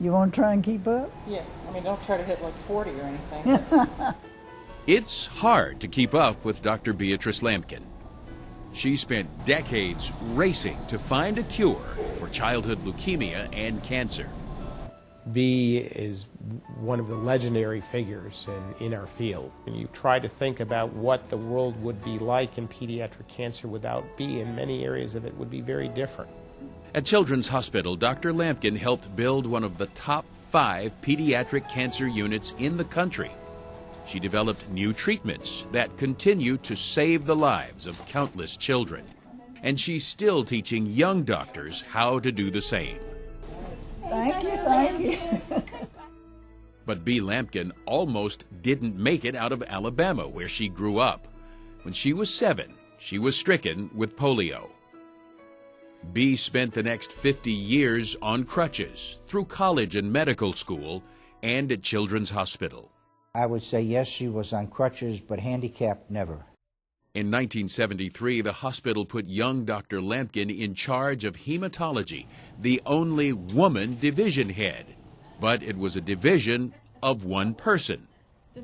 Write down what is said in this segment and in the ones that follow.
You want to try and keep up? Yeah, I mean, don't try to hit like 40 or anything. It's hard to keep up with Dr. Beatrice Lampkin. She spent decades racing to find a cure for childhood leukemia and cancer. Bea is one of the legendary figures in our field. And you try to think about what the world would be like in pediatric cancer without Bea, and many areas of it would be very different. At Children's Hospital, Dr. Lampkin helped build one of the top 5 pediatric cancer units in the country. She developed new treatments that continue to save the lives of countless children. And she's still teaching young doctors how to do the same. Thank you. But Bea Lampkin almost didn't make it out of Alabama, where she grew up. When she was 7, she was stricken with polio. Bea spent the next 50 years on crutches, through college and medical school, and at Children's Hospital. I would say yes, she was on crutches, but handicapped never. In 1973, the hospital put young Dr. Lampkin in charge of hematology, the only woman division head. But it was a division of one person,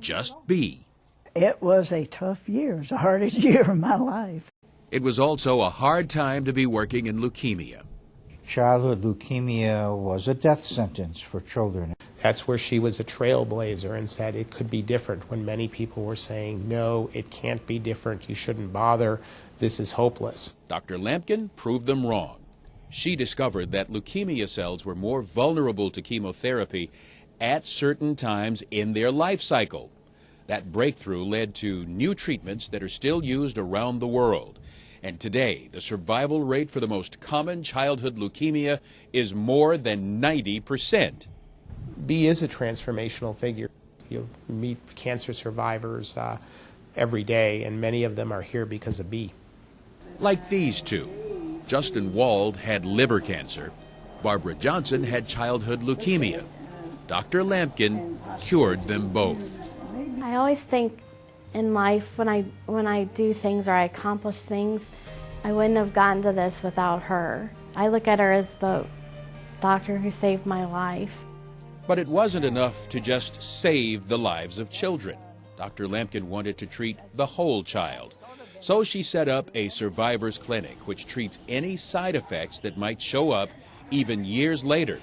just Bea. It was a tough year. It was the hardest year of my life. It was also a hard time to be working in leukemia. Childhood leukemia was a death sentence for children. That's where she was a trailblazer and said it could be different, when many people were saying, no, it can't be different, you shouldn't bother, this is hopeless. Dr. Lampkin proved them wrong. She discovered that leukemia cells were more vulnerable to chemotherapy at certain times in their life cycle. That breakthrough led to new treatments that are still used around the world. And today, the survival rate for the most common childhood leukemia is more than 90%. Bea is a transformational figure. You meet cancer survivors every day, and many of them are here because of Bea. Like these two. Justin Wald had liver cancer. Barbara Johnson had childhood leukemia. Dr. Lampkin cured them both. I always think in life, when I do things or I accomplish things, I wouldn't have gotten to this without her. I look at her as the doctor who saved my life. But it wasn't enough to just save the lives of children. Dr. Lampkin wanted to treat the whole child. So she set up a survivor's clinic, which treats any side effects that might show up even years later.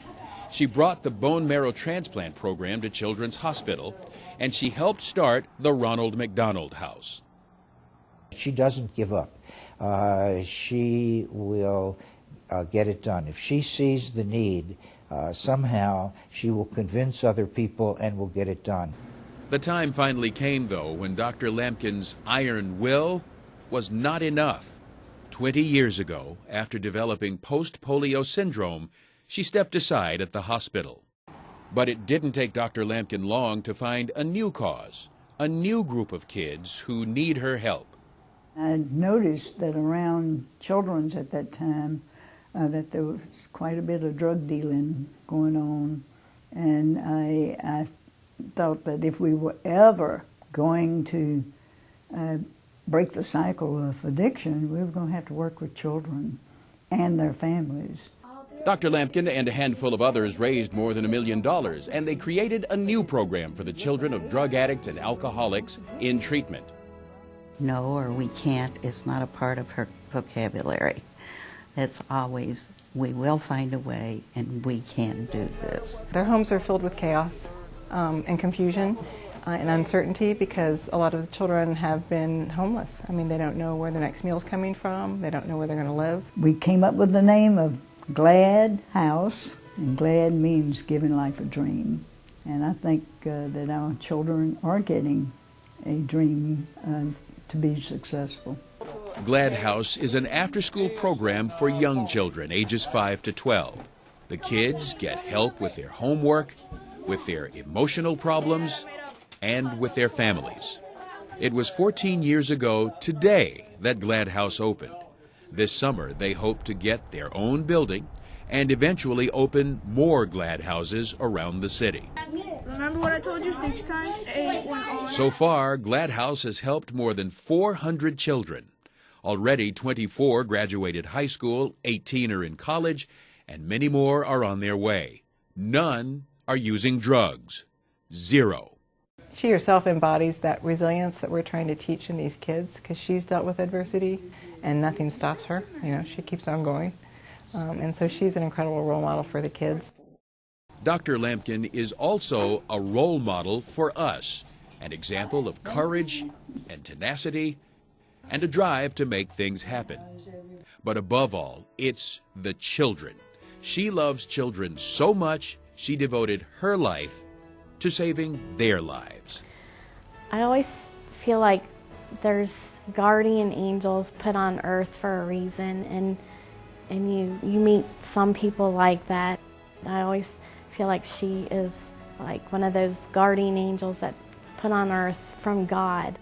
She brought the bone marrow transplant program to Children's Hospital, and she helped start the Ronald McDonald House. She doesn't give up. She will get it done. If she sees the need, somehow she will convince other people and will get it done. The time finally came, though, when Dr. Lampkin's iron will was not enough. 20 years ago, after developing post-polio syndrome, she stepped aside at the hospital. But it didn't take Dr. Lampkin long to find a new cause, a new group of kids who need her help. I noticed that around Children's at that time that there was quite a bit of drug dealing going on, and I thought that if we were ever going to break the cycle of addiction, we were going to have to work with children and their families. Dr. Lampkin and a handful of others raised more than $1 million, and they created a new program for the children of drug addicts and alcoholics in treatment. No, or we can't, is not a part of her vocabulary. It's always, we will find a way and we can do this. Their homes are filled with chaos and confusion and uncertainty, because a lot of the children have been homeless. I mean, they don't know where their next meal is coming from. They don't know where they're going to live. We came up with the name of Glad House, and glad means giving life a dream. And I think that our children are getting a dream to be successful. Glad House is an after-school program for young children ages 5 to 12. The kids get help with their homework, with their emotional problems, and with their families. It was 14 years ago today that Glad House opened. This summer, they hope to get their own building and eventually open more Glad Houses around the city. Remember what I told you 6 times 8 went on? So far, Glad House has helped more than 400 children. Already, 24 graduated high school, 18 are in college, and many more are on their way. None are using drugs. 0. She herself embodies that resilience that we're trying to teach in these kids because she's dealt with adversity and nothing stops her. You know, she keeps on going. And so she's an incredible role model for the kids. Dr. Lampkin is also a role model for us, an example of courage and tenacity and a drive to make things happen. But above all, it's the children. She loves children so much, she devoted her life to saving their lives. I always feel like there's guardian angels put on earth for a reason, and you meet some people like that. I always feel like she is like one of those guardian angels that's put on earth from God.